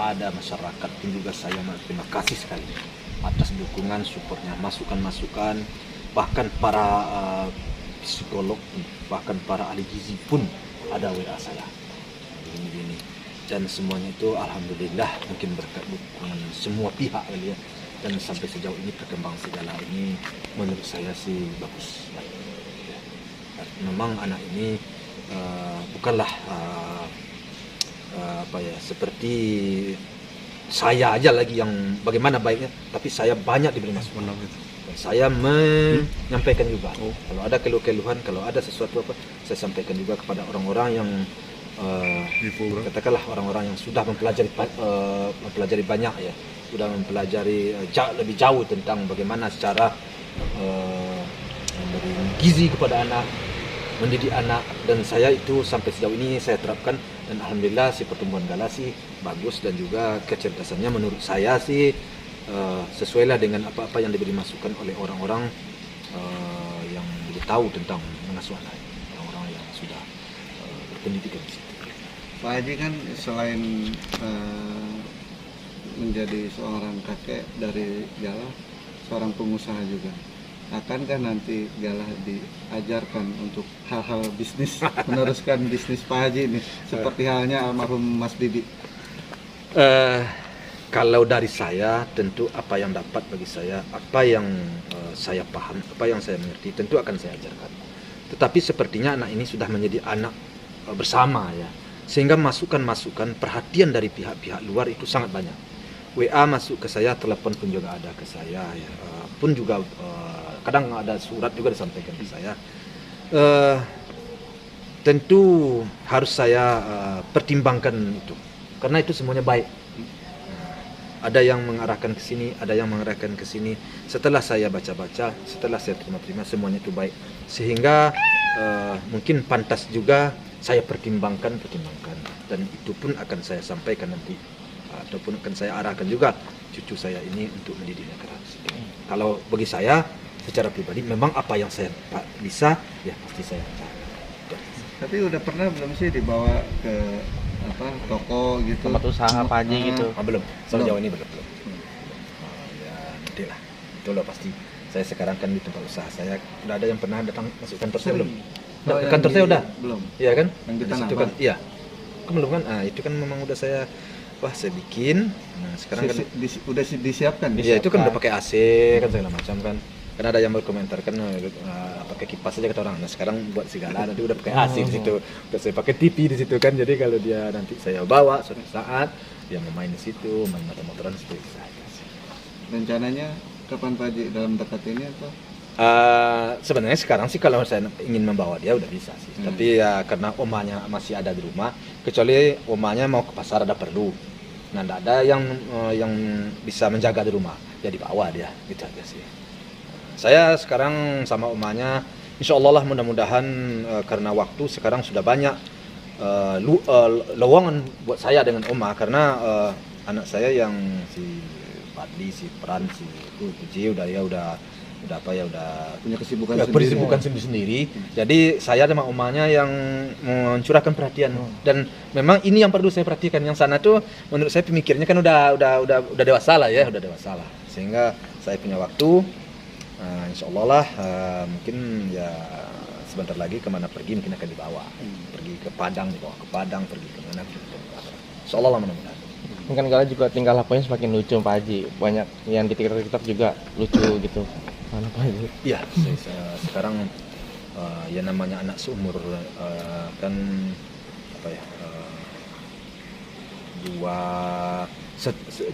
ada masyarakat pun juga saya terima kasih sekali atas dukungan, supportnya, masukan-masukan, bahkan para psikolog, bahkan para ahli gizi pun ada WA saya begini-begini, dan semuanya itu alhamdulillah mungkin berkat dukungan semua pihak kali ya, dan sampai sejauh ini perkembangan segala ini menurut saya sih bagus. Memang anak ini bukanlah seperti saya aja lagi yang bagaimana baiknya, tapi saya banyak diberi masukan. Saya menyampaikan juga. Kalau ada keluhan, kalau ada sesuatu apa, saya sampaikan juga kepada orang-orang yang katakanlah orang-orang yang sudah mempelajari banyak ya, sudah mempelajari lebih jauh tentang bagaimana cara memberi gizi kepada anak, mendidik anak, dan saya itu sampai sejauh ini saya terapkan, dan alhamdulillah si pertumbuhan Gala sih bagus, dan juga kecerdasannya menurut saya sih sesuailah dengan apa-apa yang diberi masukan oleh orang-orang yang lebih tahu tentang mengasuh anak, orang-orang yang sudah berpendidikan di situ. Pak Haji kan selain menjadi seorang kakek dari Gala, seorang pengusaha juga. Akankah nanti Gala diajarkan untuk hal-hal bisnis, meneruskan bisnis Pak Haji ini, seperti halnya almarhum Mas Bibi? Kalau dari saya, tentu apa yang dapat bagi saya, apa yang saya paham, apa yang saya mengerti, tentu akan saya ajarkan. Tetapi sepertinya anak ini sudah menjadi anak bersama ya, sehingga masukan-masukan, perhatian dari pihak-pihak luar itu sangat banyak. WA masuk ke saya, telepon pun juga ada ke saya ya, pun juga kadang ada surat juga disampaikan ke saya. Tentu harus saya pertimbangkan itu, karena itu semuanya baik. Ada yang mengarahkan ke sini, ada yang mengarahkan ke sini. Setelah saya baca-baca, setelah saya terima-terima, semuanya itu baik. Sehingga mungkin pantas juga saya pertimbangkan, dan itu pun akan saya sampaikan nanti, ataupun akan saya arahkan juga cucu saya ini untuk mendidiknya keras. Kalau bagi saya secara pribadi, memang apa yang saya bisa, ya pasti saya akan. Tapi udah pernah belum sih dibawa ke toko gitu, tempat usaha Pak Haji gitu? Belum, sejauh ini belum. Ya nanti lah, itulah pasti. Saya sekarang kan di tempat usaha saya, udah ada yang pernah datang masuk kantor saya belum? Kantor saya udah? Belum. Iya kan? Yang di Tanah Abang kan? Iya. Belum kan? Itu kan memang udah saya bikin. Nah sekarang kan udah disiapkan. Iya, itu kan udah pakai AC kan segala macam kan. Karena ada yang berkomentar kan pakai kipas aja kata orang. Nah sekarang buat segala nanti udah pakai AC di situ. Saya pakai TV di situ kan. Jadi kalau dia nanti saya bawa suatu saat dia mau main di situ, main motor-motoran seperti itu saja. Rencananya kapan Pak Haji, dalam dekat ini atau? Sebenarnya sekarang sih kalau saya ingin membawa dia udah bisa sih. Tapi ya karena omanya masih ada di rumah, kecuali omanya mau ke pasar ada perlu. Nah tidak ada yang bisa menjaga di rumah, ya dibawa dia, gitu aja sih. Saya sekarang sama omanya, insya Allah lah mudah-mudahan karena waktu sekarang sudah banyak lowongan buat saya dengan oma, karena anak saya yang si Padli, si Pran, si Puji udah punya kesibukan sendiri. Jadi saya sama omanya yang mencurahkan perhatian, dan memang ini yang perlu saya perhatikan. Yang sana tuh menurut saya pemikirnya kan udah dewasa lah ya, sehingga saya punya waktu. Insya Allah lah mungkin ya sebentar lagi kemana pergi mungkin akan dibawa, pergi ke Padang, pergi ke mana, Insya Allah lah mudah-mudahan. Mungkin Gala juga tingkah lakunya semakin lucu Pak Haji, banyak yang di TikTok juga lucu gitu. Mana Pak Haji? Iya, saya sekarang ya namanya anak seumur kan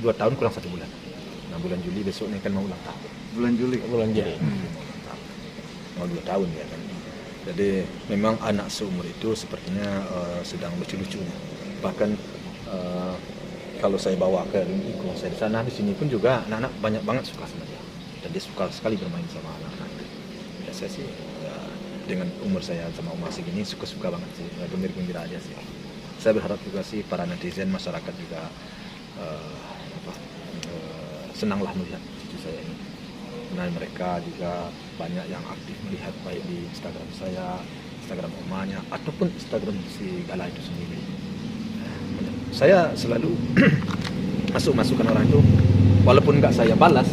dua tahun kurang 1 bulan. Nah bulan Juli besok ini kan mau ulang tahun. Bulan Juli. Mau 2 tahun ya kan. Jadi memang anak seumur itu sepertinya sedang lucu-lucunya. Bahkan kalau saya bawa ke Iko, saya di sana, di sini pun juga anak-anak banyak banget suka sama dia. Dan dia suka sekali bermain sama anak-anak. Ya saya sih dengan umur saya sama umur segini suka-suka banget sih. Ya, gembira-gembira aja sih. Saya berharap juga sih para netizen, masyarakat juga senanglah melihat cucu saya ini. Karena mereka juga banyak yang aktif melihat baik di Instagram saya, Instagram omanya, ataupun Instagram si Gala itu sendiri. Saya selalu masukan orang itu, walaupun nggak saya balas,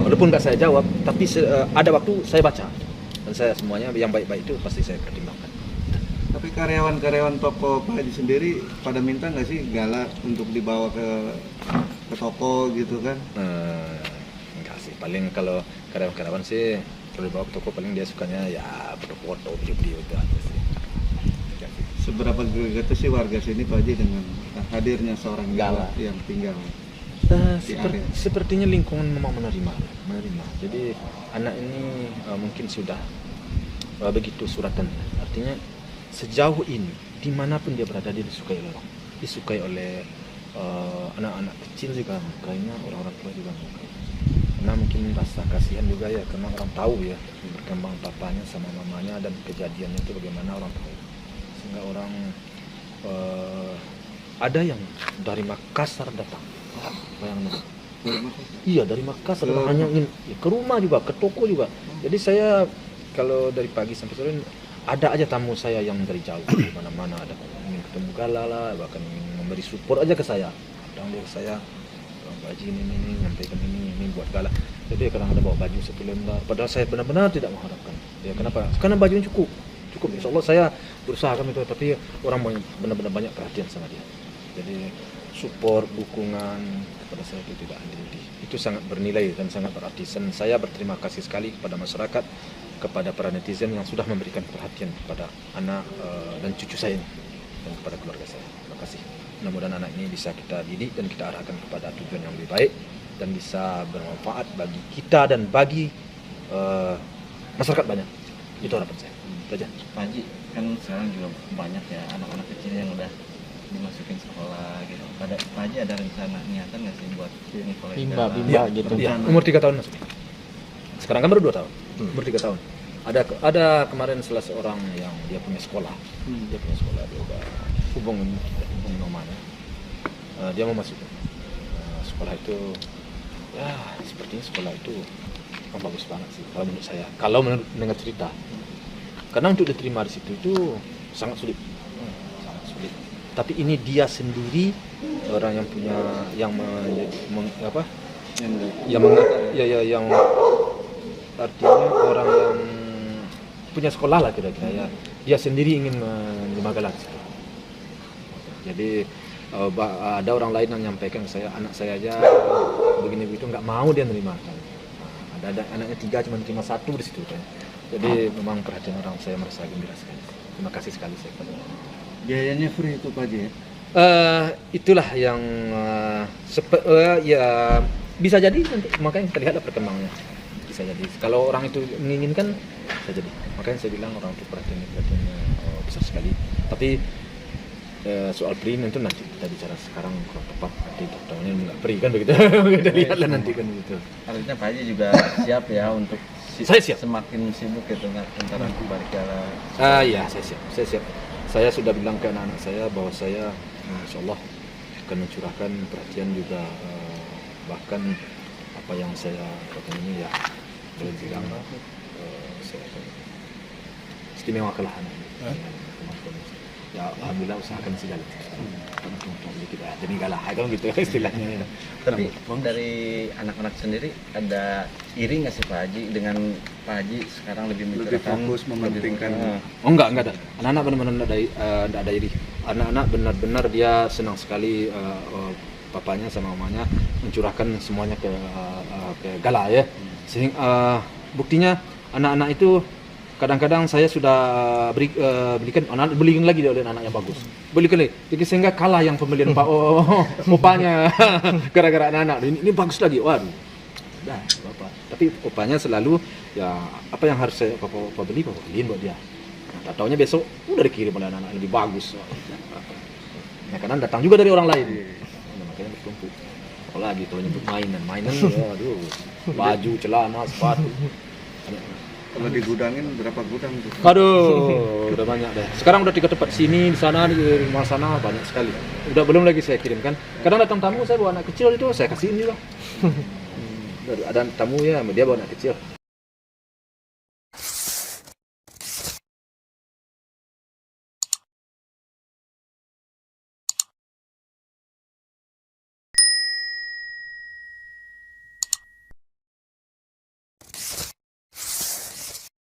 walaupun nggak saya jawab, tapi ada waktu saya baca, dan saya semuanya yang baik-baik itu pasti saya pertimbangkan. Tapi karyawan-karyawan toko Pak Haji sendiri pada minta nggak sih Gala untuk dibawa ke toko gitu kan? Enggak sih, paling kalau karyawan sih kalau dibawa ke toko paling dia sukanya ya foto-foto, video-video itu aja sih. Enggak sih. Seberapa greget sih warga sini Pak Haji dengan hadirnya seorang Gala yang tinggal di area? Sepertinya lingkungan memang menerima. Jadi anak ini mungkin sudah begitu suratan. Artinya sejauh ini dimanapun dia berada dia disukai oleh anak-anak kecil juga, kayaknya orang-orang tua juga menyukai. Karena mungkin rasa kasihan juga ya, karena orang tahu ya berkembang papanya sama mamanya dan kejadiannya itu bagaimana orang tahu. Sehingga orang ada yang dari Makassar datang, bayangin. Iya, dari Makassar hanya ingin ke rumah juga, ke toko juga. Jadi saya kalau dari pagi sampai sore ada aja tamu saya yang dari jauh, mana-mana ada ingin ketemu Gala lah, bahkan ingin memberi support aja ke saya. Kadang dia ke saya, Pak Haji ini nyampaikan ini buat Gala. Jadi kadang ada bawa baju satu lembar, padahal saya benar-benar tidak mengharapkan. Ya kenapa? Karena bajunya cukup. Insya Allah saya berusaha kan itu, tapi orang benar-benar banyak perhatian sama dia. Jadi support, dukungan kepada saya itu tidak henti. Itu sangat bernilai dan sangat berarti. Dan saya berterima kasih sekali kepada masyarakat, kepada para netizen yang sudah memberikan perhatian kepada anak dan cucu saya ini, dan kepada keluarga saya. Terima kasih. Mudah-mudahan anak ini bisa kita didik dan kita arahkan kepada tujuan yang lebih baik dan bisa bermanfaat bagi kita dan bagi masyarakat banyak. Itu harapan saya. Itu aja. Pak Haji, kan sekarang juga banyak ya anak-anak kecil yang udah dimasukin sekolah gitu. Pak Haji ada rencana niatan nggak sih buat nyekolahkan Bimba gitu. Ya, umur 3 tahun masuk. Sekarang kan baru 2 tahun. Umur 3 tahun. Ada kemarin salah seorang yang dia punya sekolah. Dia punya sekolah, dia udah hubungin nomornya. Dia mau masuk sekolah itu. Ya, sepertinya sekolah itu bagus banget sih kalau menurut saya. Kalau mendengar cerita. Karena untuk diterima di situ itu sangat sulit. Tapi ini dia sendiri orang yang punya yang artinya orang yang punya sekolah lah kira-kira ya. Dia sendiri ingin menerima Gala di situ. Jadi ada orang lain yang menyampaikan ke saya, anak saya aja begini begitu nggak mau dia menerima. Ada anaknya 3 cuma terima 1 di situ kan. Jadi memang perhatian orang, saya merasa gembira sekali. Terima kasih sekali saya kepada Biayanya free itu Pak Haji ya? Itulah yang ya bisa jadi nanti, makanya kita lihatlah perkembangannya. Bisa jadi kalau orang itu menginginkan bisa jadi, makanya saya bilang orang itu perhatiannya besar sekali. Tapi soal free itu nanti kita bicara sekarang kalau tepat nanti tahunnya nggak free kan begitu. Kita lihatlah nanti kan begitu. Artinya Pak Haji juga siap ya untuk Saya siap. semakin sibuk gitu antara balik Gala. Iya, saya siap. Saya sudah bilang ke anak-anak saya bahwa saya insya Allah akan mencurahkan perhatian juga, bahkan apa yang saya katakan ini ya boleh bilang saya akan istimewakan anak ini. Ya alhamdulillah usahakan segala untuk kita jadi Gala kan gitu istilahnya. Tapi dari anak-anak sendiri ada iri nggak sih Pak Haji dengan Pak Haji sekarang lebih fokus mementingkan. Oh enggak ada. Anak-anak benar-benar enggak ada iri. Anak-anak benar-benar dia senang sekali papanya sama mamanya mencurahkan semuanya ke Gala ya. Sehingga buktinya anak-anak itu kadang-kadang saya sudah belikan lagi oleh anak yang bagus. Belikan lagi. Jadi sehingga kalah yang pembelian Pak opanya gara-gara anak-anak. Ini bagus lagi. Waduh. Dah, Bapak. Tapi opanya selalu ya apa yang harus saya Papa beliin buat dia. Nah, taunya besok udah dikirim oleh anak-anak lebih bagus. Nah, karena datang juga dari orang lain. Nah, makanya bertumpuk. Apalagi kalau nyebut mainan, waduh. Baju, celana, sepatu. Kalau digudangin berapa gudang tuh? Aduh, udah banyak deh. Sekarang udah 3 tempat, sini, di sana, di rumah sana banyak sekali. Udah belum lagi saya kirimkan. Kadang datang tamu saya bawa anak kecil itu saya kasihin juga. Ada tamu ya, dia bawa anak kecil.